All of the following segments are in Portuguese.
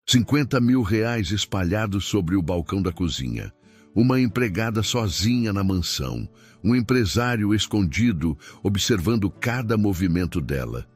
R$ 50.000 espalhados sobre o balcão da cozinha. Uma empregada sozinha na mansão. Um empresário escondido, observando cada movimento dela.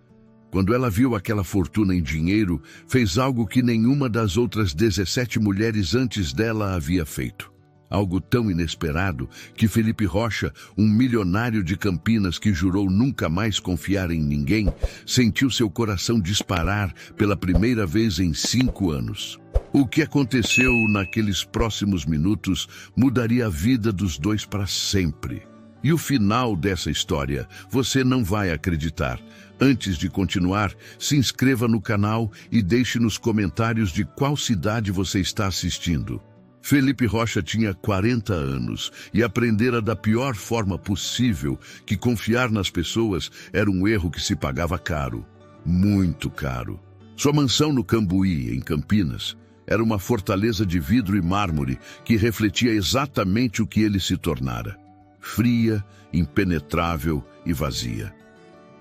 Quando ela viu aquela fortuna em dinheiro, fez algo que nenhuma das outras 17 mulheres antes dela havia feito. Algo tão inesperado que Felipe Rocha, um milionário de Campinas que jurou nunca mais confiar em ninguém, sentiu seu coração disparar pela primeira vez em 5 anos. O que aconteceu naqueles próximos minutos mudaria a vida dos dois para sempre. E o final dessa história você não vai acreditar. Antes de continuar, se inscreva no canal e deixe nos comentários de qual cidade você está assistindo. Felipe Rocha tinha 40 anos e aprendera da pior forma possível que confiar nas pessoas era um erro que se pagava caro, muito caro. Sua mansão no Cambuí, em Campinas, era uma fortaleza de vidro e mármore que refletia exatamente o que ele se tornara. Fria, impenetrável e vazia.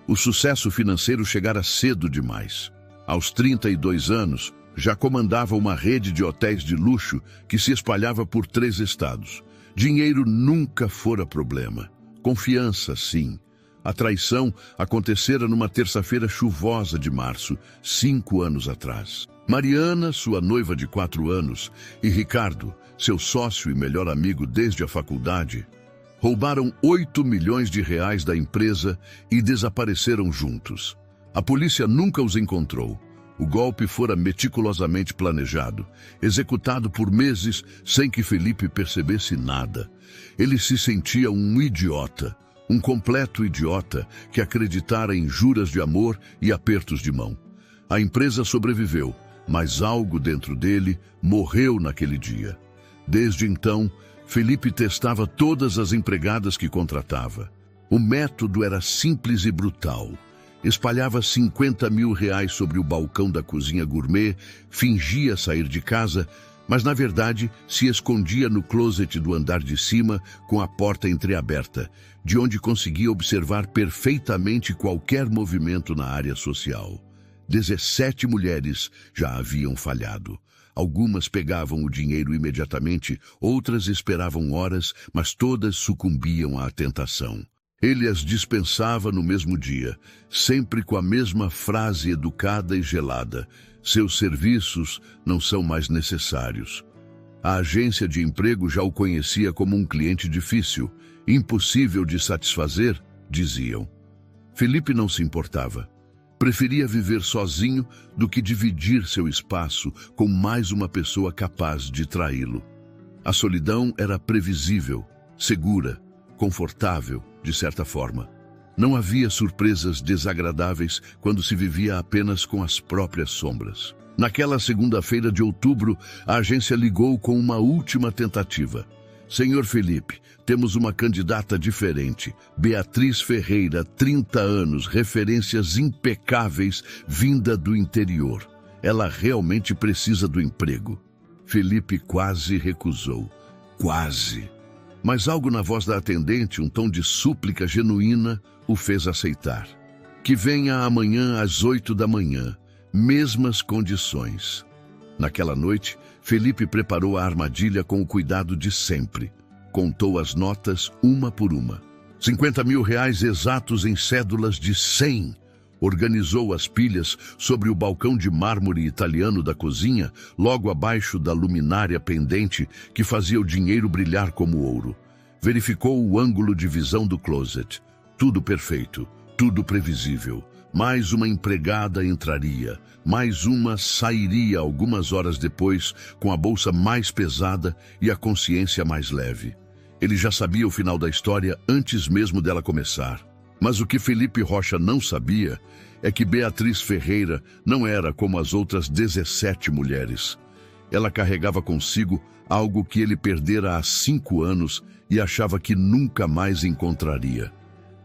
O sucesso financeiro chegara cedo demais. Aos 32 anos, já comandava uma rede de hotéis de luxo que se espalhava por 3 estados. Dinheiro nunca fora problema. Confiança, sim. A traição acontecera numa terça-feira chuvosa de março, 5 anos atrás. Mariana, sua noiva de 4 anos, e Ricardo, seu sócio e melhor amigo desde a faculdade, roubaram R$ 8 milhões da empresa e desapareceram juntos. A polícia nunca os encontrou. O golpe fora meticulosamente planejado, executado por meses sem que Felipe percebesse nada. Ele se sentia um idiota, um completo idiota que acreditara em juras de amor e apertos de mão. A empresa sobreviveu, mas algo dentro dele morreu naquele dia. Desde então, Felipe testava todas as empregadas que contratava. O método era simples e brutal. Espalhava R$ 50.000 sobre o balcão da cozinha gourmet, fingia sair de casa, mas na verdade se escondia no closet do andar de cima com a porta entreaberta, de onde conseguia observar perfeitamente qualquer movimento na área social. 17 mulheres já haviam falhado. Algumas pegavam o dinheiro imediatamente, outras esperavam horas, mas todas sucumbiam à tentação. Ele as dispensava no mesmo dia, sempre com a mesma frase educada e gelada: seus serviços não são mais necessários. A agência de emprego já o conhecia como um cliente difícil, impossível de satisfazer, diziam. Felipe não se importava. Preferia viver sozinho do que dividir seu espaço com mais uma pessoa capaz de traí-lo. A solidão era previsível, segura, confortável, de certa forma. Não havia surpresas desagradáveis quando se vivia apenas com as próprias sombras. Naquela segunda-feira de outubro, a agência ligou com uma última tentativa. Senhor Felipe, temos uma candidata diferente. Beatriz Ferreira, 30 anos, referências impecáveis, vinda do interior. Ela realmente precisa do emprego. Felipe quase recusou. Quase. Mas algo na voz da atendente, um tom de súplica genuína, o fez aceitar. Que venha amanhã às 8 da manhã, mesmas condições. Naquela noite, Felipe preparou a armadilha com o cuidado de sempre. Contou as notas uma por uma. R$ 50.000 exatos em cédulas de 100. Organizou as pilhas sobre o balcão de mármore italiano da cozinha, logo abaixo da luminária pendente que fazia o dinheiro brilhar como ouro. Verificou o ângulo de visão do closet. Tudo perfeito, tudo previsível. Mais uma empregada entraria, mais uma sairia algumas horas depois, com a bolsa mais pesada e a consciência mais leve. Ele já sabia o final da história antes mesmo dela começar. Mas o que Felipe Rocha não sabia é que Beatriz Ferreira não era como as outras 17 mulheres. Ela carregava consigo algo que ele perdera há 5 anos e achava que nunca mais encontraria: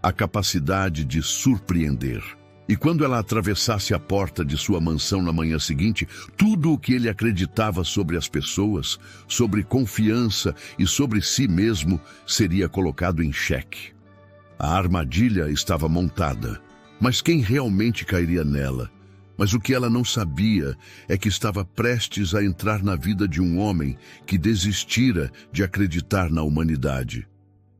a capacidade de surpreender. E quando ela atravessasse a porta de sua mansão na manhã seguinte, tudo o que ele acreditava sobre as pessoas, sobre confiança e sobre si mesmo seria colocado em xeque. A armadilha estava montada, mas quem realmente cairia nela? Mas o que ela não sabia é que estava prestes a entrar na vida de um homem que desistira de acreditar na humanidade.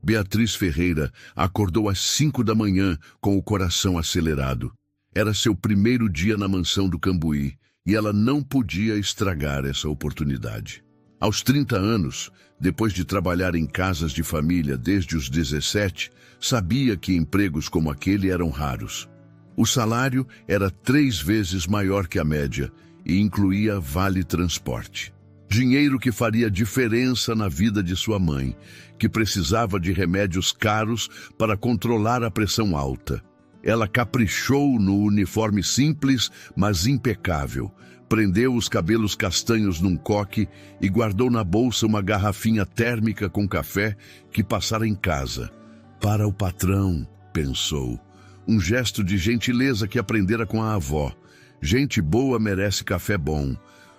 Beatriz Ferreira acordou às 5 da manhã com o coração acelerado. Era seu primeiro dia na mansão do Cambuí e ela não podia estragar essa oportunidade. Aos 30 anos, depois de trabalhar em casas de família desde os 17, sabia que empregos como aquele eram raros. O salário era 3 vezes maior que a média e incluía vale-transporte. Dinheiro que faria diferença na vida de sua mãe, que precisava de remédios caros para controlar a pressão alta. Ela caprichou no uniforme simples, mas impecável. Prendeu os cabelos castanhos num coque e guardou na bolsa uma garrafinha térmica com café que passara em casa. Para o patrão, pensou. Um gesto de gentileza que aprendera com a avó. Gente boa merece café bom.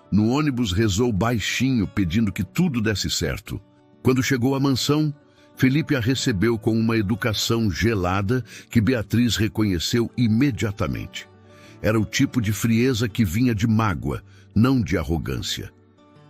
No ônibus rezou baixinho, pedindo que tudo desse certo. Quando chegou à mansão, Felipe a recebeu com uma educação gelada que Beatriz reconheceu imediatamente. Era o tipo de frieza que vinha de mágoa, não de arrogância.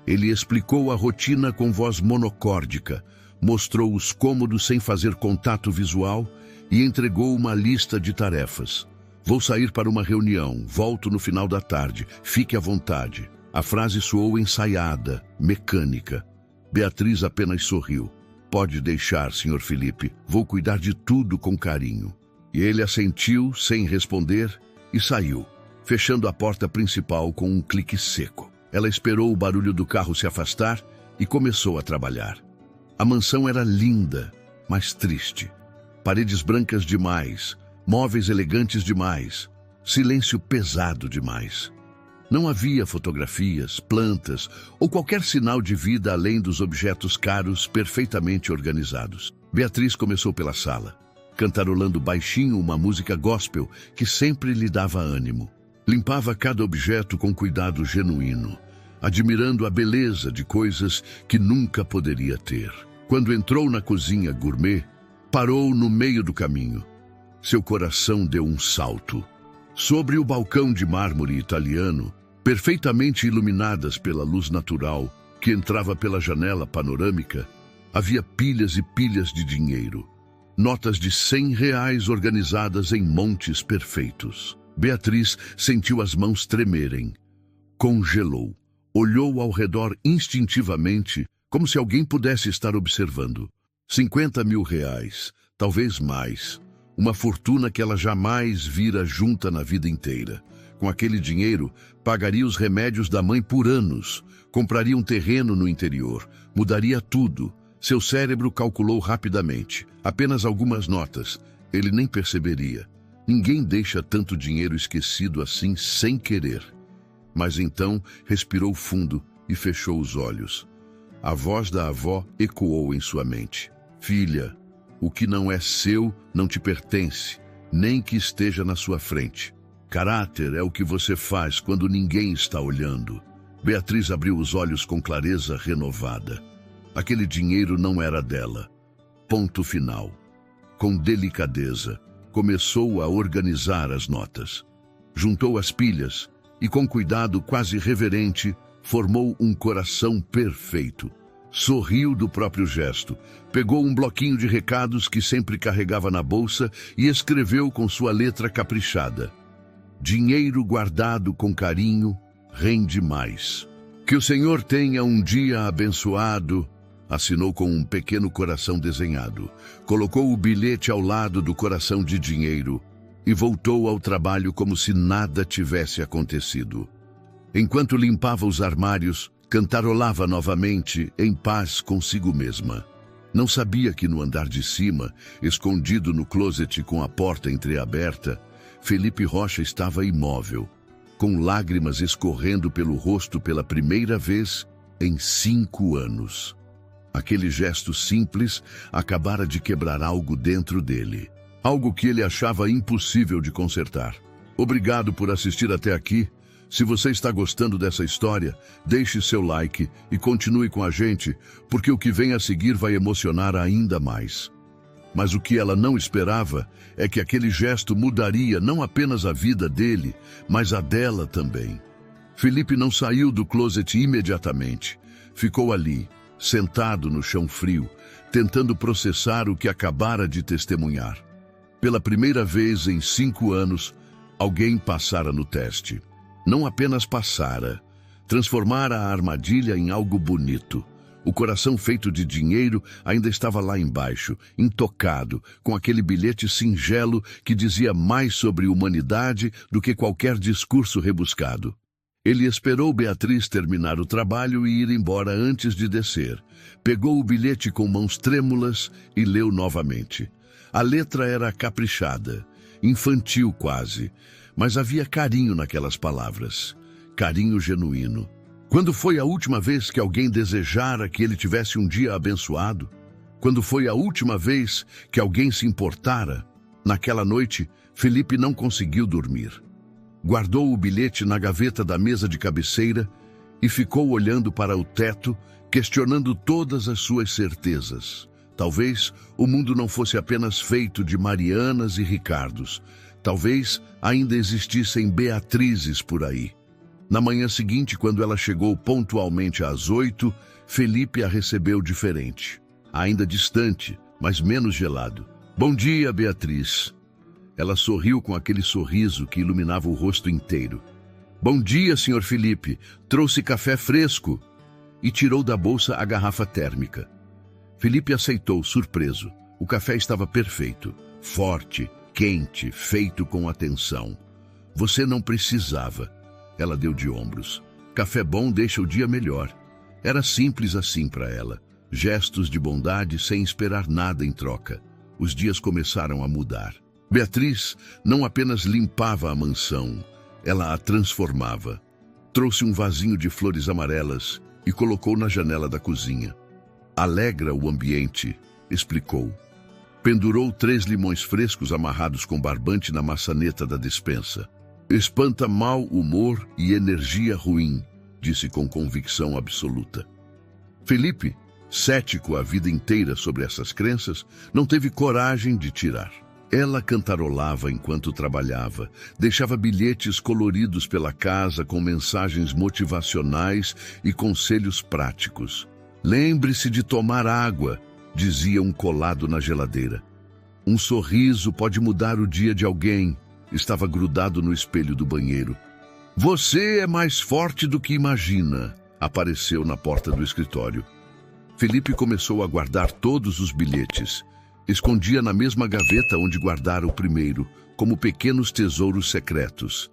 Ele explicou a rotina com voz monocórdica, mostrou os cômodos sem fazer contato visual e entregou uma lista de tarefas. Vou sair para uma reunião, volto no final da tarde, fique à vontade. A frase soou ensaiada, mecânica. Beatriz apenas sorriu. Pode deixar, Sr. Felipe, vou cuidar de tudo com carinho. E ele assentiu, sem responder, e saiu, fechando a porta principal com um clique seco. Ela esperou o barulho do carro se afastar e começou a trabalhar. A mansão era linda, mas triste. Paredes brancas demais, móveis elegantes demais, silêncio pesado demais. Não havia fotografias, plantas ou qualquer sinal de vida além dos objetos caros perfeitamente organizados. Beatriz começou pela sala, cantarolando baixinho uma música gospel que sempre lhe dava ânimo. Limpava cada objeto com cuidado genuíno, admirando a beleza de coisas que nunca poderia ter. Quando entrou na cozinha gourmet, parou no meio do caminho. Seu coração deu um salto. Sobre o balcão de mármore italiano, perfeitamente iluminadas pela luz natural que entrava pela janela panorâmica, havia pilhas e pilhas de dinheiro. Notas de R$ 100 organizadas em montes perfeitos. Beatriz sentiu as mãos tremerem. Congelou. Olhou ao redor instintivamente, como se alguém pudesse estar observando. R$ 50 mil, talvez mais. Uma fortuna que ela jamais vira junta na vida inteira. Com aquele dinheiro, pagaria os remédios da mãe por anos, compraria um terreno no interior, mudaria tudo. Seu cérebro calculou rapidamente. Apenas algumas notas. Ele nem perceberia. Ninguém deixa tanto dinheiro esquecido assim sem querer. Mas então respirou fundo e fechou os olhos. A voz da avó ecoou em sua mente. Filha, o que não é seu não te pertence, nem que esteja na sua frente. Caráter é o que você faz quando ninguém está olhando. Beatriz abriu os olhos com clareza renovada. Aquele dinheiro não era dela. Ponto final. Com delicadeza, começou a organizar as notas. Juntou as pilhas e, com cuidado quase reverente, formou um coração perfeito. Sorriu do próprio gesto, pegou um bloquinho de recados que sempre carregava na bolsa e escreveu com sua letra caprichada. Dinheiro guardado com carinho rende mais. Que o Senhor tenha um dia abençoado, assinou com um pequeno coração desenhado. Colocou o bilhete ao lado do coração de dinheiro e voltou ao trabalho como se nada tivesse acontecido. Enquanto limpava os armários, cantarolava novamente, em paz consigo mesma. Não sabia que no andar de cima, escondido no closet com a porta entreaberta, Felipe Rocha estava imóvel, com lágrimas escorrendo pelo rosto pela primeira vez em 5 anos. Aquele gesto simples acabara de quebrar algo dentro dele. Algo que ele achava impossível de consertar. Obrigado por assistir até aqui. Se você está gostando dessa história, deixe seu like e continue com a gente, porque o que vem a seguir vai emocionar ainda mais. Mas o que ela não esperava é que aquele gesto mudaria não apenas a vida dele, mas a dela também. Felipe não saiu do closet imediatamente. Ficou ali, sentado no chão frio, tentando processar o que acabara de testemunhar. Pela primeira vez em 5 anos, alguém passara no teste. Não apenas passara, transformara a armadilha em algo bonito. O coração feito de dinheiro ainda estava lá embaixo, intocado, com aquele bilhete singelo que dizia mais sobre humanidade do que qualquer discurso rebuscado. Ele esperou Beatriz terminar o trabalho e ir embora antes de descer. Pegou o bilhete com mãos trêmulas e leu novamente. A letra era caprichada, infantil quase, mas havia carinho naquelas palavras. Carinho genuíno. Quando foi a última vez que alguém desejara que ele tivesse um dia abençoado? Quando foi a última vez que alguém se importara? Naquela noite, Felipe não conseguiu dormir. Guardou o bilhete na gaveta da mesa de cabeceira e ficou olhando para o teto, questionando todas as suas certezas. Talvez o mundo não fosse apenas feito de Marianas e Ricardos. Talvez ainda existissem Beatrizes por aí. Na manhã seguinte, quando ela chegou pontualmente às 8, Felipe a recebeu diferente. Ainda distante, mas menos gelado. Bom dia, Beatriz. Ela sorriu com aquele sorriso que iluminava o rosto inteiro. Bom dia, Sr. Felipe. Trouxe café fresco. E tirou da bolsa a garrafa térmica. Felipe aceitou, surpreso. O café estava perfeito. Forte, quente, feito com atenção. Você não precisava. Ela deu de ombros. Café bom deixa o dia melhor. Era simples assim para ela. Gestos de bondade sem esperar nada em troca. Os dias começaram a mudar. Beatriz não apenas limpava a mansão, ela a transformava. Trouxe um vasinho de flores amarelas e colocou na janela da cozinha. Alegra o ambiente, explicou. Pendurou 3 limões frescos amarrados com barbante na maçaneta da despensa. Espanta mau humor e energia ruim, disse com convicção absoluta. Felipe, cético a vida inteira sobre essas crenças, não teve coragem de tirar. Ela cantarolava enquanto trabalhava, deixava bilhetes coloridos pela casa com mensagens motivacionais e conselhos práticos. Lembre-se de tomar água, dizia um colado na geladeira. Um sorriso pode mudar o dia de alguém. Estava grudado no espelho do banheiro. Você é mais forte do que imagina, apareceu na porta do escritório. Felipe começou a guardar todos os bilhetes. Escondia na mesma gaveta onde guardara o primeiro, como pequenos tesouros secretos.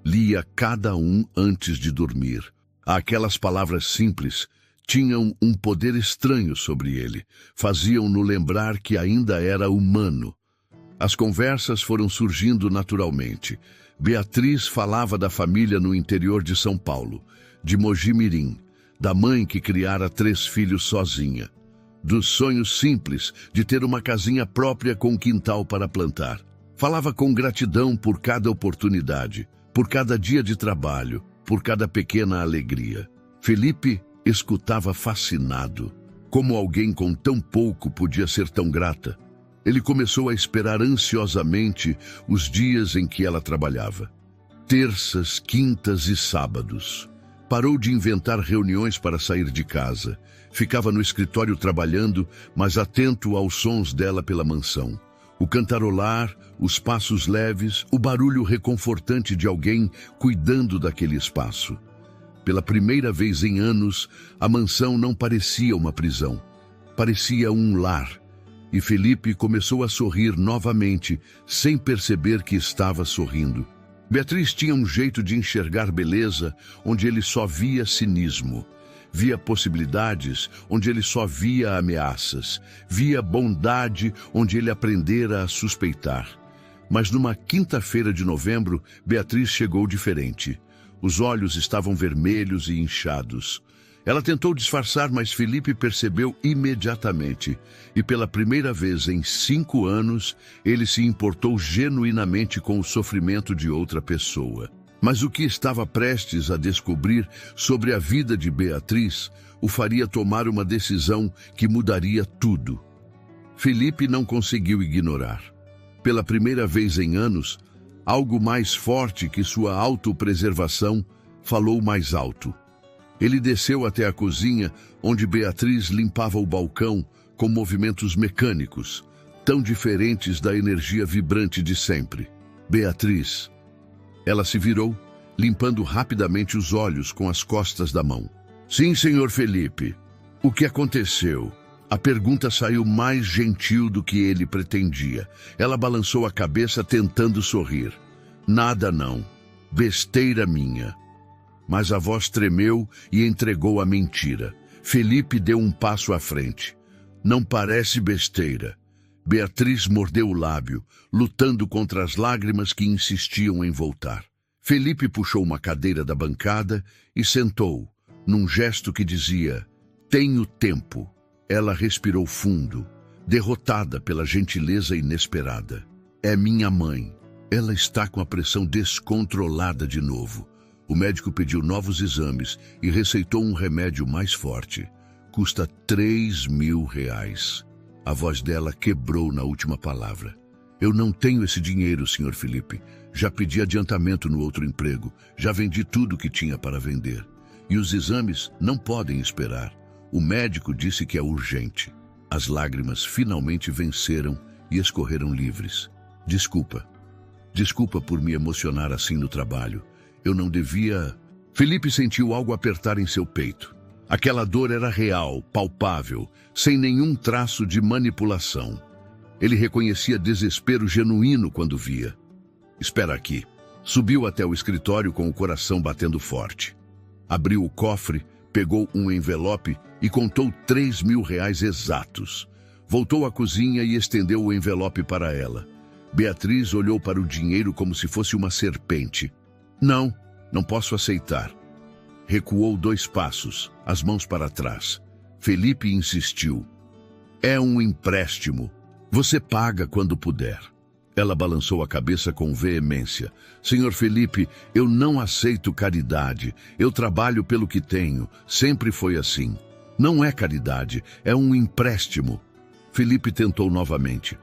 Lia cada um antes de dormir. Aquelas palavras simples tinham um poder estranho sobre ele. Faziam-no lembrar que ainda era humano. As conversas foram surgindo naturalmente. Beatriz falava da família no interior de São Paulo, de Mogi Mirim, da mãe que criara 3 filhos sozinha, dos sonhos simples de ter uma casinha própria com quintal para plantar. Falava com gratidão por cada oportunidade, por cada dia de trabalho, por cada pequena alegria. Felipe escutava fascinado. Como alguém com tão pouco podia ser tão grata? Ele começou a esperar ansiosamente os dias em que ela trabalhava. Terças, quintas e sábados. Parou de inventar reuniões para sair de casa. Ficava no escritório trabalhando, mas atento aos sons dela pela mansão. O cantarolar, os passos leves, o barulho reconfortante de alguém cuidando daquele espaço. Pela primeira vez em anos, a mansão não parecia uma prisão. Parecia um lar. E Felipe começou a sorrir novamente, sem perceber que estava sorrindo. Beatriz tinha um jeito de enxergar beleza onde ele só via cinismo. Via possibilidades onde ele só via ameaças. Via bondade onde ele aprendera a suspeitar. Mas numa quinta-feira de novembro, Beatriz chegou diferente. Os olhos estavam vermelhos e inchados. Ela tentou disfarçar, mas Felipe percebeu imediatamente. E pela primeira vez em 5 anos, ele se importou genuinamente com o sofrimento de outra pessoa. Mas o que estava prestes a descobrir sobre a vida de Beatriz o faria tomar uma decisão que mudaria tudo. Felipe não conseguiu ignorar. Pela primeira vez em anos, algo mais forte que sua autopreservação falou mais alto. Ele desceu até a cozinha, onde Beatriz limpava o balcão com movimentos mecânicos, tão diferentes da energia vibrante de sempre. Beatriz. Ela se virou, limpando rapidamente os olhos com as costas da mão. Sim, senhor Felipe. O que aconteceu? A pergunta saiu mais gentil do que ele pretendia. Ela balançou a cabeça tentando sorrir. Nada não. Besteira minha. Mas a voz tremeu e entregou a mentira. Felipe deu um passo à frente. Não parece besteira. Beatriz mordeu o lábio, lutando contra as lágrimas que insistiam em voltar. Felipe puxou uma cadeira da bancada e sentou, num gesto que dizia: tenho tempo. Ela respirou fundo, derrotada pela gentileza inesperada. É minha mãe. Ela está com a pressão descontrolada de novo. O médico pediu novos exames e receitou um remédio mais forte. Custa R$3.000. A voz dela quebrou na última palavra. Eu não tenho esse dinheiro, Sr. Felipe. Já pedi adiantamento no outro emprego. Já vendi tudo que tinha para vender. E os exames não podem esperar. O médico disse que é urgente. As lágrimas finalmente venceram e escorreram livres. Desculpa. Desculpa por me emocionar assim no trabalho. Eu não devia... Felipe sentiu algo apertar em seu peito. Aquela dor era real, palpável, sem nenhum traço de manipulação. Ele reconhecia desespero genuíno quando via. Espera aqui. Subiu até o escritório com o coração batendo forte. Abriu o cofre, pegou um envelope e contou R$3.000 exatos. Voltou à cozinha e estendeu o envelope para ela. Beatriz olhou para o dinheiro como se fosse uma serpente. Não posso aceitar. Recuou 2 passos, as mãos para trás. Felipe insistiu. É um empréstimo. Você paga quando puder. Ela balançou a cabeça com veemência. Senhor Felipe, eu não aceito caridade. Eu trabalho pelo que tenho. Sempre foi assim. Não é caridade, é um empréstimo. Felipe tentou novamente.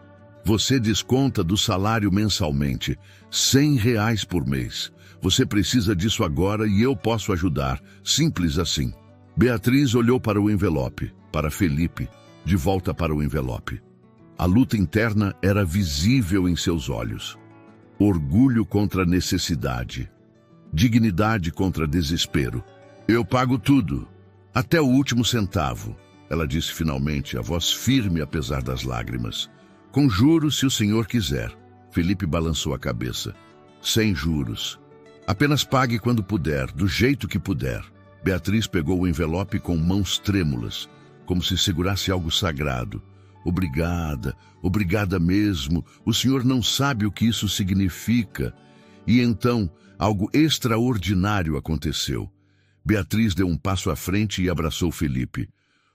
Você desconta do salário mensalmente, R$100 por mês. Você precisa disso agora e eu posso ajudar. Simples assim. Beatriz olhou para o envelope, para Felipe, de volta para o envelope. A luta interna era visível em seus olhos. Orgulho contra necessidade. Dignidade contra desespero. Eu pago tudo, até o último centavo, ela disse finalmente, a voz firme apesar das lágrimas. Com juros, se o senhor quiser. Felipe balançou a cabeça. Sem juros. Apenas pague quando puder, do jeito que puder. Beatriz pegou o envelope com mãos trêmulas, como se segurasse algo sagrado. Obrigada, obrigada mesmo. O senhor não sabe o que isso significa. E então, algo extraordinário aconteceu. Beatriz deu um passo à frente e abraçou Felipe.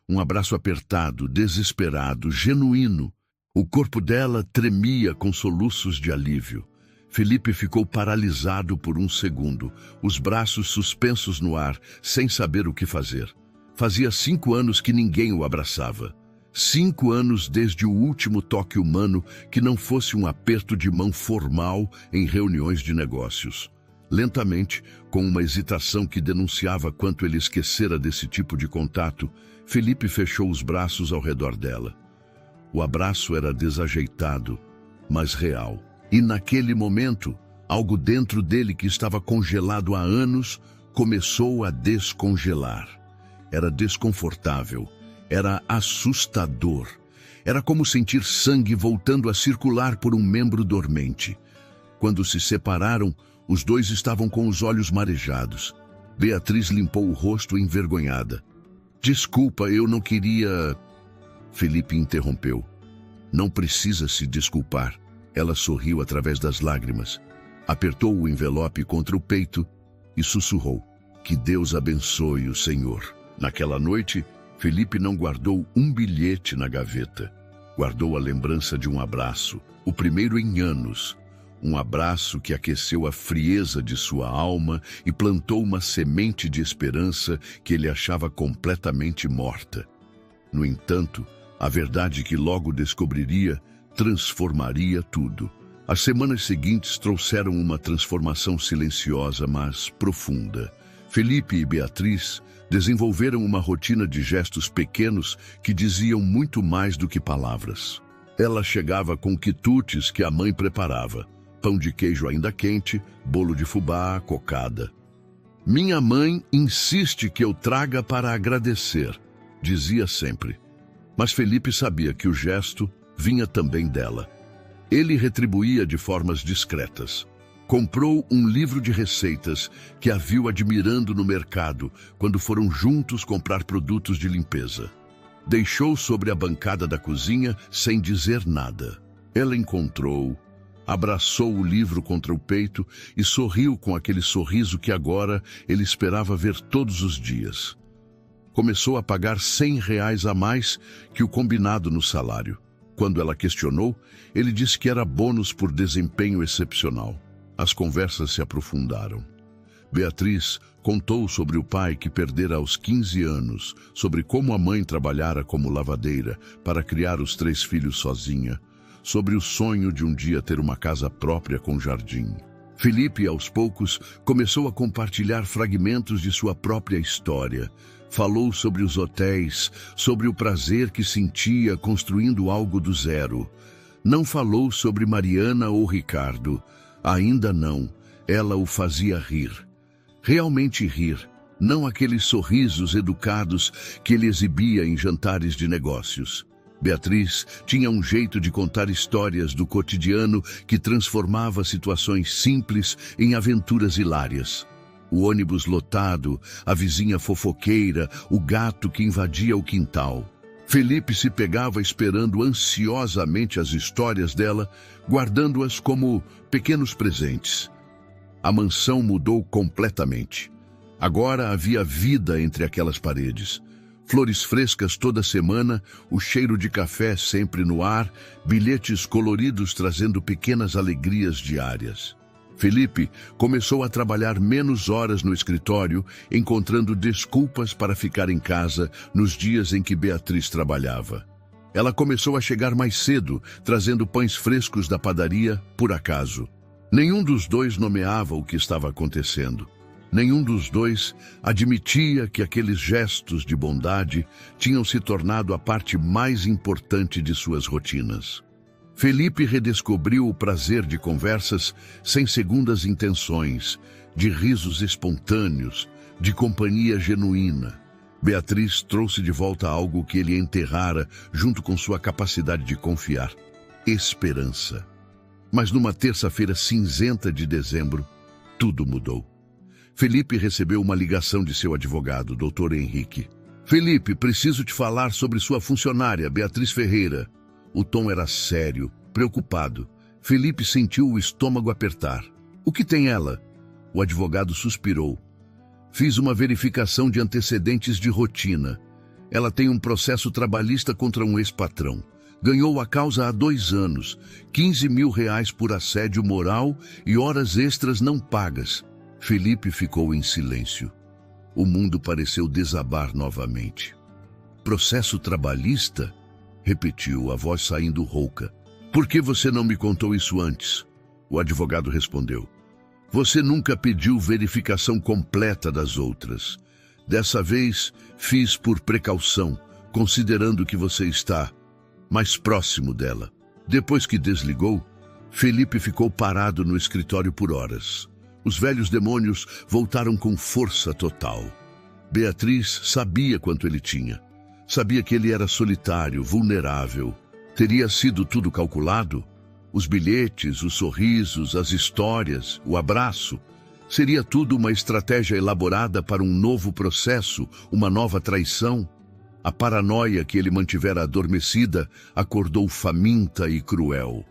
Um abraço apertado, desesperado, genuíno. O corpo dela tremia com soluços de alívio. Felipe ficou paralisado por um segundo, os braços suspensos no ar, sem saber o que fazer. Fazia 5 anos que ninguém o abraçava. 5 anos desde o último toque humano que não fosse um aperto de mão formal em reuniões de negócios. Lentamente, com uma hesitação que denunciava quanto ele esquecera desse tipo de contato, Felipe fechou os braços ao redor dela. O abraço era desajeitado, mas real. E naquele momento, algo dentro dele que estava congelado há anos começou a descongelar. Era desconfortável, era assustador. Era como sentir sangue voltando a circular por um membro dormente. Quando se separaram, os dois estavam com os olhos marejados. Beatriz limpou o rosto envergonhada. Desculpa, eu não queria... Felipe interrompeu. Não precisa se desculpar. Ela sorriu através das lágrimas. Apertou o envelope contra o peito e sussurrou. Que Deus abençoe o Senhor. Naquela noite, Felipe não guardou um bilhete na gaveta. Guardou a lembrança de um abraço, o primeiro em anos. Um abraço que aqueceu a frieza de sua alma e plantou uma semente de esperança que ele achava completamente morta. No entanto, A verdade que logo descobriria transformaria tudo. As semanas seguintes trouxeram uma transformação silenciosa, mas profunda. Felipe e Beatriz desenvolveram uma rotina de gestos pequenos que diziam muito mais do que palavras. Ela chegava com quitutes que a mãe preparava: pão de queijo ainda quente, bolo de fubá, cocada. Minha mãe insiste que eu traga para agradecer, dizia sempre. Mas Felipe sabia que o gesto vinha também dela. Ele retribuía de formas discretas. Comprou um livro de receitas que a viu admirando no mercado quando foram juntos comprar produtos de limpeza. Deixou sobre a bancada da cozinha sem dizer nada. Ela encontrou, abraçou o livro contra o peito e sorriu com aquele sorriso que agora ele esperava ver todos os dias. Começou a pagar R$100 a mais que o combinado no salário. Quando ela questionou, ele disse que era bônus por desempenho excepcional. As conversas se aprofundaram. Beatriz contou sobre o pai que perdera aos 15 anos, sobre como a mãe trabalhara como lavadeira para criar os 3 filhos sozinha, sobre o sonho de um dia ter uma casa própria com jardim. Felipe, aos poucos, começou a compartilhar fragmentos de sua própria história. Falou sobre os hotéis, sobre o prazer que sentia construindo algo do zero. Não falou sobre Mariana ou Ricardo. Ainda não. Ela o fazia rir. Realmente rir. Não aqueles sorrisos educados que ele exibia em jantares de negócios. Beatriz tinha um jeito de contar histórias do cotidiano que transformava situações simples em aventuras hilárias. O ônibus lotado, a vizinha fofoqueira, o gato que invadia o quintal. Felipe se pegava esperando ansiosamente as histórias dela, guardando-as como pequenos presentes. A mansão mudou completamente. Agora havia vida entre aquelas paredes. Flores frescas toda semana, o cheiro de café sempre no ar, bilhetes coloridos trazendo pequenas alegrias diárias. Felipe começou a trabalhar menos horas no escritório, encontrando desculpas para ficar em casa nos dias em que Beatriz trabalhava. Ela começou a chegar mais cedo, trazendo pães frescos da padaria, por acaso. Nenhum dos dois nomeava o que estava acontecendo. Nenhum dos dois admitia que aqueles gestos de bondade tinham se tornado a parte mais importante de suas rotinas. Felipe redescobriu o prazer de conversas sem segundas intenções, de risos espontâneos, de companhia genuína. Beatriz trouxe de volta algo que ele enterrara junto com sua capacidade de confiar: esperança. Mas numa terça-feira cinzenta de dezembro, tudo mudou. Felipe recebeu uma ligação de seu advogado, Dr. Henrique. Felipe, preciso te falar sobre sua funcionária, Beatriz Ferreira. O tom era sério, preocupado. Felipe sentiu o estômago apertar. O que tem ela? O advogado suspirou. Fiz uma verificação de antecedentes de rotina. Ela tem um processo trabalhista contra um ex-patrão. Ganhou a causa há 2 anos, R$15 mil por assédio moral e horas extras não pagas. Felipe ficou em silêncio. O mundo pareceu desabar novamente. Processo trabalhista? Repetiu, a voz saindo rouca. Por que você não me contou isso antes? O advogado respondeu. Você nunca pediu verificação completa das outras. Dessa vez, fiz por precaução, considerando que você está mais próximo dela. Depois que desligou, Felipe ficou parado no escritório por horas. Os velhos demônios voltaram com força total. Beatriz sabia quanto ele tinha. Sabia que ele era solitário, vulnerável. Teria sido tudo calculado? Os bilhetes, os sorrisos, as histórias, o abraço. Seria tudo uma estratégia elaborada para um novo processo, uma nova traição? A paranoia que ele mantivera adormecida acordou faminta e cruel.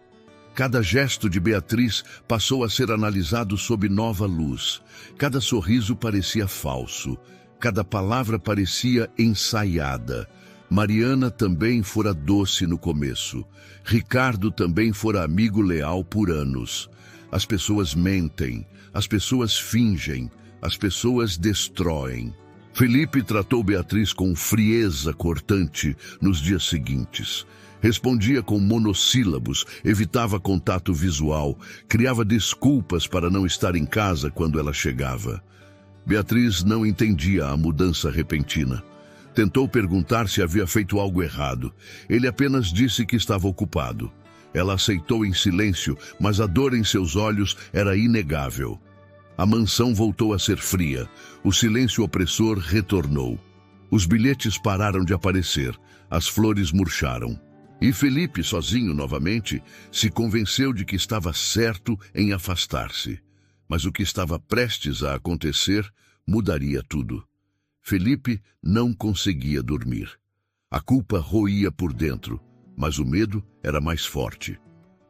Cada gesto de Beatriz passou a ser analisado sob nova luz. Cada sorriso parecia falso. Cada palavra parecia ensaiada. Mariana também fora doce no começo. Ricardo também fora amigo leal por anos. As pessoas mentem, as pessoas fingem, as pessoas destroem. Felipe tratou Beatriz com frieza cortante nos dias seguintes. Respondia com monossílabos, evitava contato visual, criava desculpas para não estar em casa quando ela chegava. Beatriz não entendia a mudança repentina. Tentou perguntar se havia feito algo errado. Ele apenas disse que estava ocupado. Ela aceitou em silêncio, mas a dor em seus olhos era inegável. A mansão voltou a ser fria. O silêncio opressor retornou. Os bilhetes pararam de aparecer. As flores murcharam. E Felipe, sozinho novamente, se convenceu de que estava certo em afastar-se. Mas o que estava prestes a acontecer mudaria tudo. Felipe não conseguia dormir. A culpa roía por dentro, mas o medo era mais forte.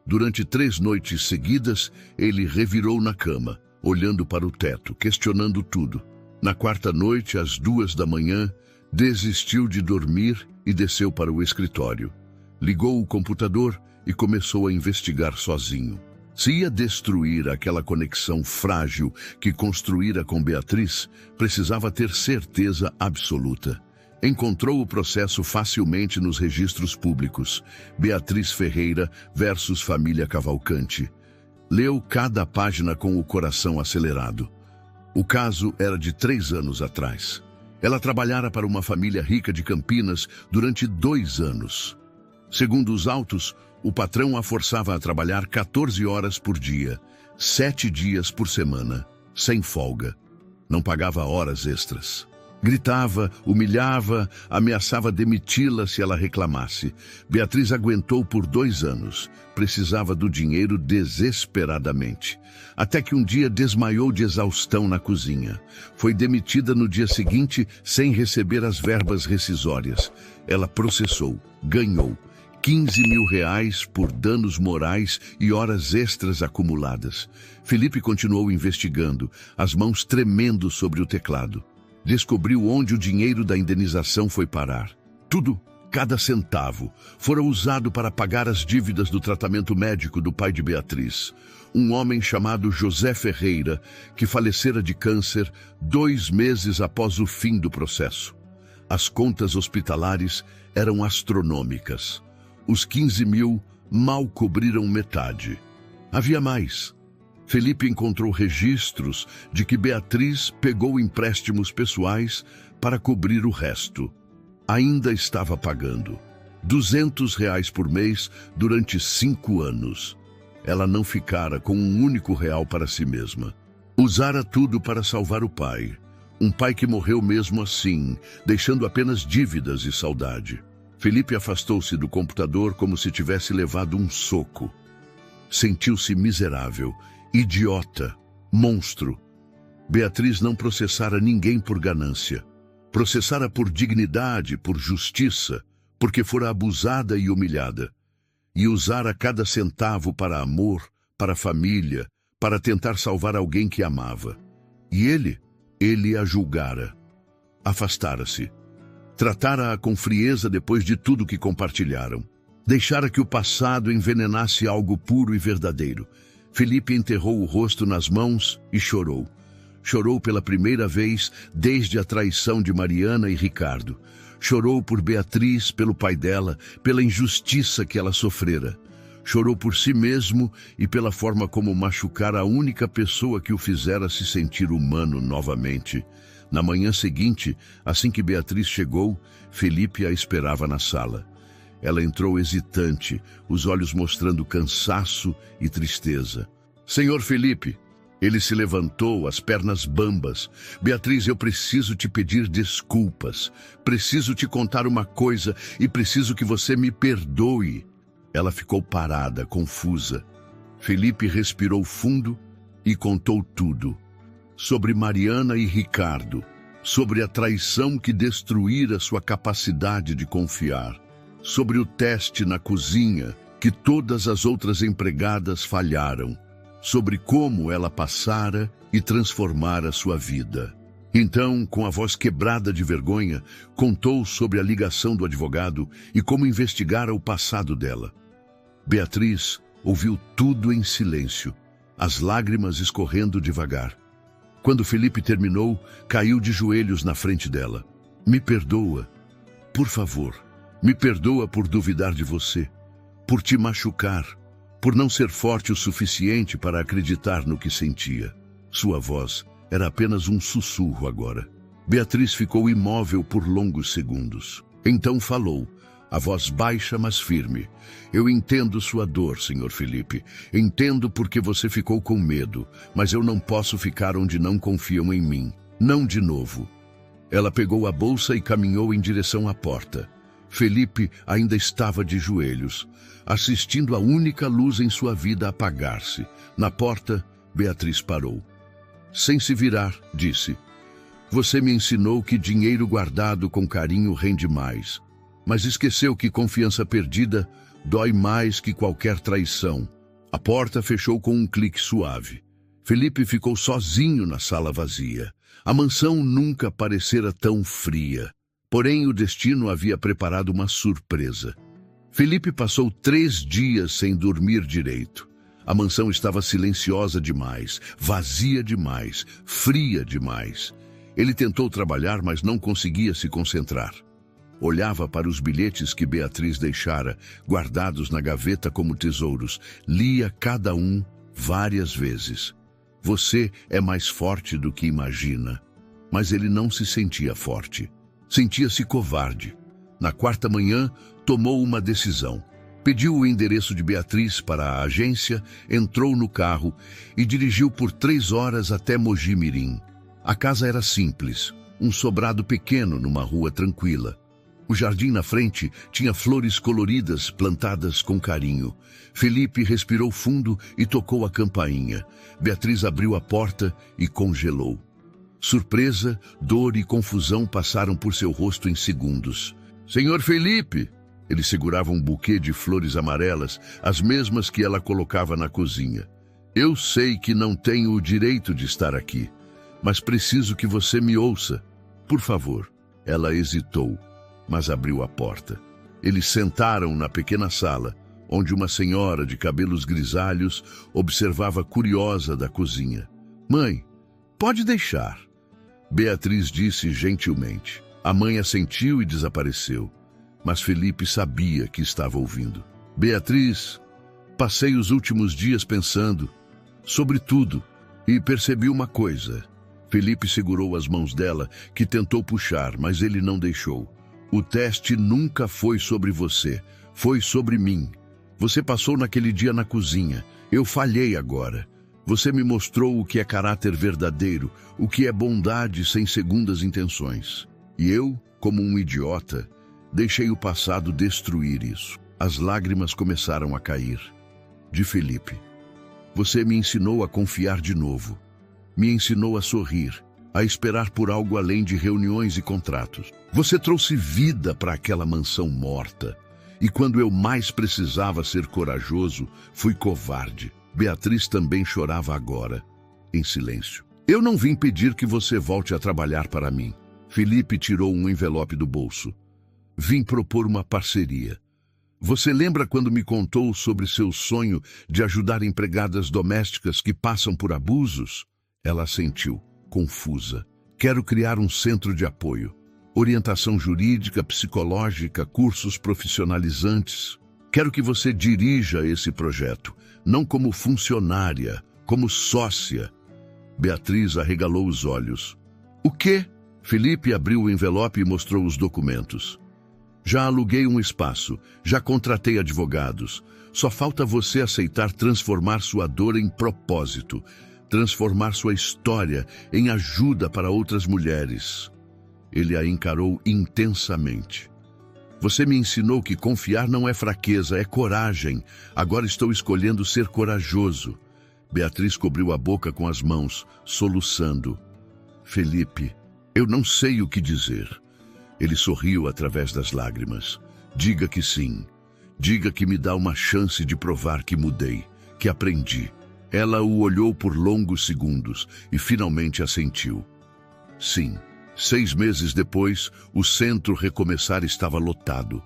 Durante 3 noites seguidas, ele revirou na cama, olhando para o teto, questionando tudo. Na 4ª noite, às 2 da manhã, desistiu de dormir e desceu para o escritório. Ligou o computador e começou a investigar sozinho. Se ia destruir aquela conexão frágil que construíra com Beatriz, precisava ter certeza absoluta. Encontrou o processo facilmente nos registros públicos. Beatriz Ferreira versus família Cavalcante. Leu cada página com o coração acelerado. O caso era de 3 anos atrás. Ela trabalhara para uma família rica de Campinas durante 2 anos. Segundo os autos, o patrão a forçava a trabalhar 14 horas por dia, 7 dias por semana, sem folga. Não pagava horas extras. Gritava, humilhava, ameaçava demiti-la se ela reclamasse. Beatriz aguentou por 2 anos. Precisava do dinheiro desesperadamente. Até que um dia desmaiou de exaustão na cozinha. Foi demitida no dia seguinte sem receber as verbas rescisórias. Ela processou, ganhou 15 mil reais por danos morais e horas extras acumuladas. Felipe continuou investigando, as mãos tremendo sobre o teclado. Descobriu onde o dinheiro da indenização foi parar. Tudo, cada centavo, fora usado para pagar as dívidas do tratamento médico do pai de Beatriz. Um homem chamado José Ferreira, que falecera de câncer 2 meses após o fim do processo. As contas hospitalares eram astronômicas. Os 15 mil mal cobriram metade. Havia mais. Felipe encontrou registros de que Beatriz pegou empréstimos pessoais para cobrir o resto. Ainda estava pagando R$ 200 por mês durante 5 anos. Ela não ficara com um único real para si mesma. Usara tudo para salvar o pai. Um pai que morreu mesmo assim, deixando apenas dívidas e saudade. Felipe afastou-se do computador como se tivesse levado um soco. Sentiu-se miserável, idiota, monstro. Beatriz não processara ninguém por ganância. Processara por dignidade, por justiça, porque fora abusada e humilhada. E usara cada centavo para amor, para família, para tentar salvar alguém que amava. E ele a julgara. Afastara-se. Tratara-a com frieza depois de tudo que compartilharam. Deixara que o passado envenenasse algo puro e verdadeiro. Felipe enterrou o rosto nas mãos e chorou. Chorou pela primeira vez desde a traição de Mariana e Ricardo. Chorou por Beatriz, pelo pai dela, pela injustiça que ela sofrera. Chorou por si mesmo e pela forma como machucara a única pessoa que o fizera se sentir humano novamente. Na manhã seguinte, assim que Beatriz chegou, Felipe a esperava na sala. Ela entrou hesitante, os olhos mostrando cansaço e tristeza. Senhor Felipe, ele se levantou, as pernas bambas. Beatriz, eu preciso te pedir desculpas. Preciso te contar uma coisa e preciso que você me perdoe. Ela ficou parada, confusa. Felipe respirou fundo e contou tudo. Sobre Mariana e Ricardo. Sobre a traição que destruíra sua capacidade de confiar. Sobre o teste na cozinha que todas as outras empregadas falharam. Sobre como ela passara e transformara sua vida. Então, com a voz quebrada de vergonha, contou sobre a ligação do advogado e como investigara o passado dela. Beatriz ouviu tudo em silêncio, as lágrimas escorrendo devagar. Quando Felipe terminou, caiu de joelhos na frente dela. Me perdoa, por favor. Me perdoa por duvidar de você, por te machucar, por não ser forte o suficiente para acreditar no que sentia. Sua voz era apenas um sussurro agora. Beatriz ficou imóvel por longos segundos. Então falou, a voz baixa, mas firme. Eu entendo sua dor, Sr. Felipe. Entendo porque você ficou com medo, mas eu não posso ficar onde não confiam em mim. Não de novo. Ela pegou a bolsa e caminhou em direção à porta. Felipe ainda estava de joelhos, assistindo a única luz em sua vida apagar-se. Na porta, Beatriz parou. Sem se virar, disse, você me ensinou que dinheiro guardado com carinho rende mais. Mas esqueceu que confiança perdida dói mais que qualquer traição. A porta fechou com um clique suave. Felipe ficou sozinho na sala vazia. A mansão nunca parecera tão fria. Porém, o destino havia preparado uma surpresa. Felipe passou 3 dias sem dormir direito. A mansão estava silenciosa demais, vazia demais, fria demais. Ele tentou trabalhar, mas não conseguia se concentrar. Olhava para os bilhetes que Beatriz deixara, guardados na gaveta como tesouros. Lia cada um várias vezes. Você é mais forte do que imagina. Mas ele não se sentia forte. Sentia-se covarde. Na 4ª manhã, tomou uma decisão. Pediu o endereço de Beatriz para a agência, entrou no carro e dirigiu por 3 horas até Mogi Mirim. A casa era simples, um sobrado pequeno numa rua tranquila. O jardim na frente tinha flores coloridas plantadas com carinho. Felipe respirou fundo e tocou a campainha. Beatriz abriu a porta e congelou. Surpresa, dor e confusão passaram por seu rosto em segundos. Senhor Felipe! Ele segurava um buquê de flores amarelas, as mesmas que ela colocava na cozinha. Eu sei que não tenho o direito de estar aqui, mas preciso que você me ouça. Por favor. Ela hesitou, mas abriu a porta. Eles sentaram na pequena sala, onde uma senhora de cabelos grisalhos observava curiosa da cozinha. Mãe, pode deixar. Beatriz disse gentilmente. A mãe assentiu e desapareceu, mas Felipe sabia que estava ouvindo. Beatriz, passei os últimos dias pensando sobre tudo e percebi uma coisa. Felipe segurou as mãos dela, que tentou puxar, mas ele não deixou. O teste nunca foi sobre você, foi sobre mim. Você passou naquele dia na cozinha. Eu falhei agora. Você me mostrou o que é caráter verdadeiro, o que é bondade sem segundas intenções. E eu, como um idiota, deixei o passado destruir isso. As lágrimas começaram a cair. De Felipe. Você me ensinou a confiar de novo. Me ensinou a sorrir, a esperar por algo além de reuniões e contratos. Você trouxe vida para aquela mansão morta. E quando eu mais precisava ser corajoso, fui covarde. Beatriz também chorava agora, em silêncio. Eu não vim pedir que você volte a trabalhar para mim. Felipe tirou um envelope do bolso. Vim propor uma parceria. Você lembra quando me contou sobre seu sonho de ajudar empregadas domésticas que passam por abusos? Ela assentiu, confusa. Quero criar um centro de apoio. Orientação jurídica, psicológica, cursos profissionalizantes. Quero que você dirija esse projeto, não como funcionária, como sócia. Beatriz arregalou os olhos. O quê? Felipe abriu o envelope e mostrou os documentos. Já aluguei um espaço, já contratei advogados. Só falta você aceitar transformar sua dor em propósito, transformar sua história em ajuda para outras mulheres. Ele a encarou intensamente. Você me ensinou que confiar não é fraqueza, é coragem. Agora estou escolhendo ser corajoso. Beatriz cobriu a boca com as mãos, soluçando. Felipe, eu não sei o que dizer. Ele sorriu através das lágrimas. Diga que sim. Diga que me dá uma chance de provar que mudei, que aprendi. Ela o olhou por longos segundos e finalmente assentiu. Sim. 6 meses depois, o centro Recomeçar estava lotado.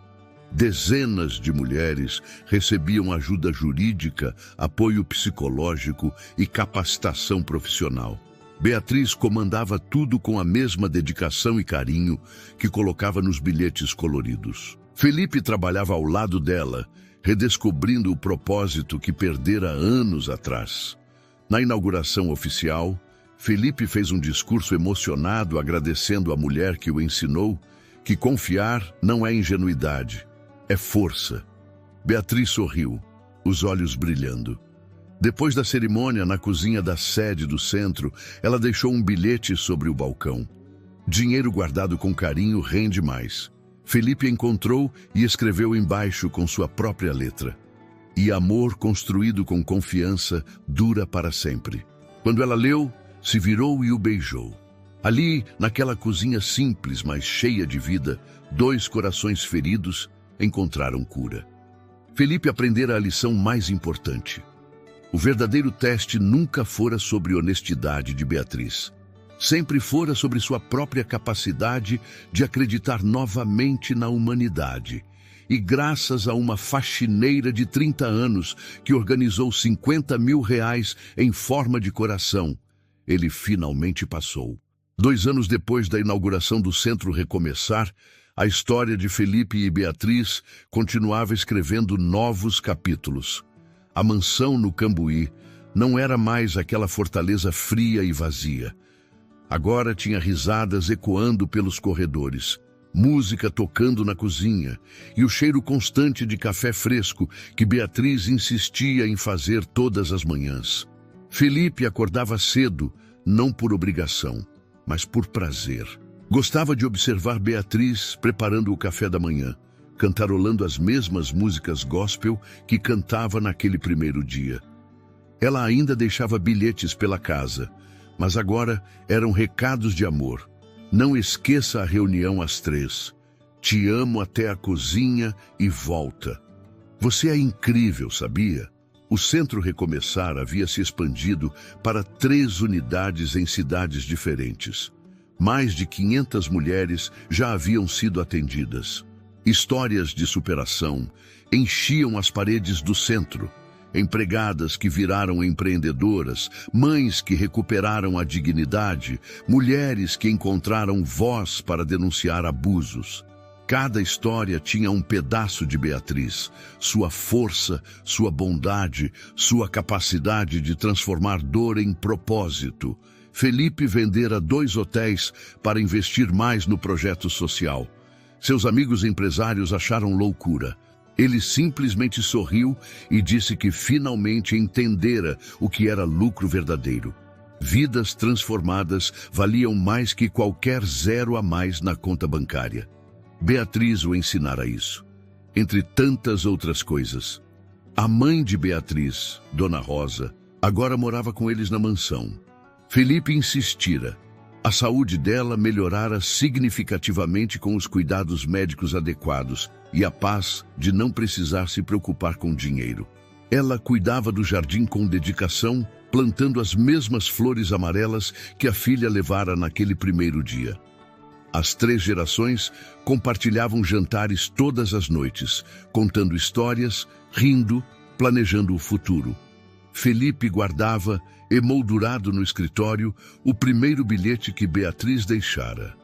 Dezenas de mulheres recebiam ajuda jurídica, apoio psicológico e capacitação profissional. Beatriz comandava tudo com a mesma dedicação e carinho que colocava nos bilhetes coloridos. Felipe trabalhava ao lado dela, redescobrindo o propósito que perdera anos atrás. Na inauguração oficial, Felipe fez um discurso emocionado agradecendo a mulher que o ensinou que confiar não é ingenuidade, é força. Beatriz sorriu, os olhos brilhando. Depois da cerimônia, na cozinha da sede do centro, ela deixou um bilhete sobre o balcão. Dinheiro guardado com carinho rende mais. Felipe encontrou e escreveu embaixo com sua própria letra. E amor construído com confiança dura para sempre. Quando ela leu, se virou e o beijou. Ali, naquela cozinha simples, mas cheia de vida, dois corações feridos encontraram cura. Felipe aprendera a lição mais importante. O verdadeiro teste nunca fora sobre honestidade de Beatriz. Sempre fora sobre sua própria capacidade de acreditar novamente na humanidade. E graças a uma faxineira de 30 anos que organizou R$ 50.000 em forma de coração, ele finalmente passou. 2 anos depois da inauguração do Centro Recomeçar, a história de Felipe e Beatriz continuava escrevendo novos capítulos. A mansão no Cambuí não era mais aquela fortaleza fria e vazia. Agora tinha risadas ecoando pelos corredores, música tocando na cozinha e o cheiro constante de café fresco que Beatriz insistia em fazer todas as manhãs. Felipe acordava cedo, não por obrigação, mas por prazer. Gostava de observar Beatriz preparando o café da manhã, cantarolando as mesmas músicas gospel que cantava naquele primeiro dia. Ela ainda deixava bilhetes pela casa, mas agora eram recados de amor. Não esqueça a reunião às 3. Te amo até a cozinha e volta. Você é incrível, sabia? O Centro Recomeçar havia se expandido para 3 unidades em cidades diferentes. Mais de 500 mulheres já haviam sido atendidas. Histórias de superação enchiam as paredes do centro. Empregadas que viraram empreendedoras, mães que recuperaram a dignidade, mulheres que encontraram voz para denunciar abusos. Cada história tinha um pedaço de Beatriz, sua força, sua bondade, sua capacidade de transformar dor em propósito. Felipe vendera 2 hotéis para investir mais no projeto social. Seus amigos empresários acharam loucura. Ele simplesmente sorriu e disse que finalmente entendera o que era lucro verdadeiro. Vidas transformadas valiam mais que qualquer zero a mais na conta bancária. Beatriz o ensinara isso, entre tantas outras coisas. A mãe de Beatriz, Dona Rosa, agora morava com eles na mansão. Felipe insistira. A saúde dela melhorara significativamente com os cuidados médicos adequados e a paz de não precisar se preocupar com dinheiro. Ela cuidava do jardim com dedicação, plantando as mesmas flores amarelas que a filha levara naquele primeiro dia. As 3 gerações compartilhavam jantares todas as noites, contando histórias, rindo, planejando o futuro. Felipe guardava, emoldurado no escritório, o primeiro bilhete que Beatriz deixara.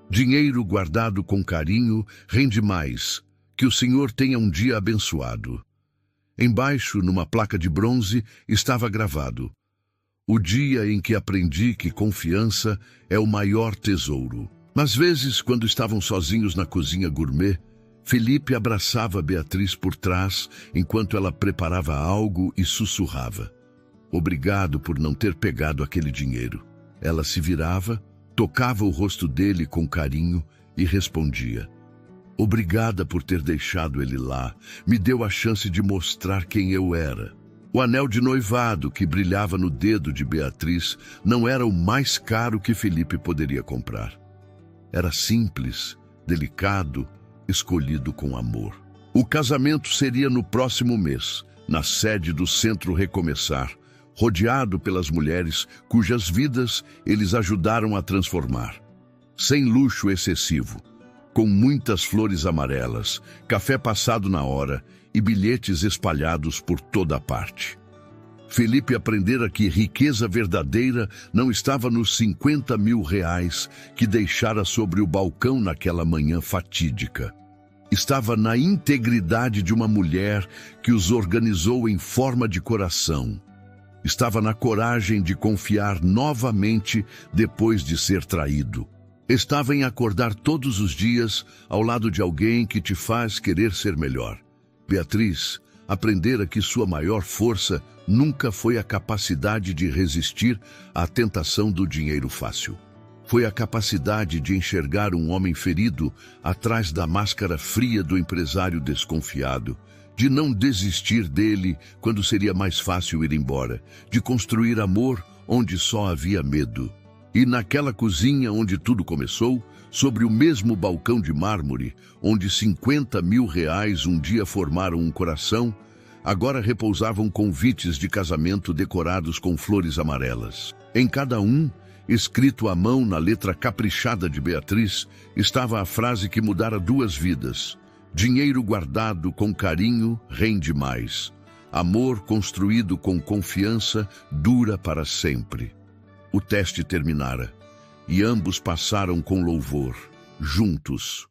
Dinheiro guardado com carinho rende mais. Que o Senhor tenha um dia abençoado. Embaixo, numa placa de bronze, estava gravado: o dia em que aprendi que confiança é o maior tesouro. Às vezes, quando estavam sozinhos na cozinha gourmet, Felipe abraçava Beatriz por trás enquanto ela preparava algo e sussurrava: obrigado por não ter pegado aquele dinheiro. Ela se virava, tocava o rosto dele com carinho e respondia: obrigada por ter deixado ele lá, me deu a chance de mostrar quem eu era. O anel de noivado que brilhava no dedo de Beatriz não era o mais caro que Felipe poderia comprar. Era simples, delicado, escolhido com amor. O casamento seria no próximo mês, na sede do Centro Recomeçar, rodeado pelas mulheres cujas vidas eles ajudaram a transformar. Sem luxo excessivo, com muitas flores amarelas, café passado na hora e bilhetes espalhados por toda parte. Felipe aprendera que riqueza verdadeira não estava nos 50 mil reais que deixara sobre o balcão naquela manhã fatídica. Estava na integridade de uma mulher que os organizou em forma de coração. Estava na coragem de confiar novamente depois de ser traído. Estava em acordar todos os dias ao lado de alguém que te faz querer ser melhor. Beatriz aprendera que sua maior força nunca foi a capacidade de resistir à tentação do dinheiro fácil. Foi a capacidade de enxergar um homem ferido atrás da máscara fria do empresário desconfiado, de não desistir dele quando seria mais fácil ir embora, de construir amor onde só havia medo. E naquela cozinha onde tudo começou, sobre o mesmo balcão de mármore, onde 50 mil reais um dia formaram um coração, agora repousavam convites de casamento decorados com flores amarelas. Em cada um, escrito à mão na letra caprichada de Beatriz, estava a frase que mudara 2 vidas. Dinheiro guardado com carinho rende mais. Amor construído com confiança dura para sempre. O teste terminara, e ambos passaram com louvor, juntos,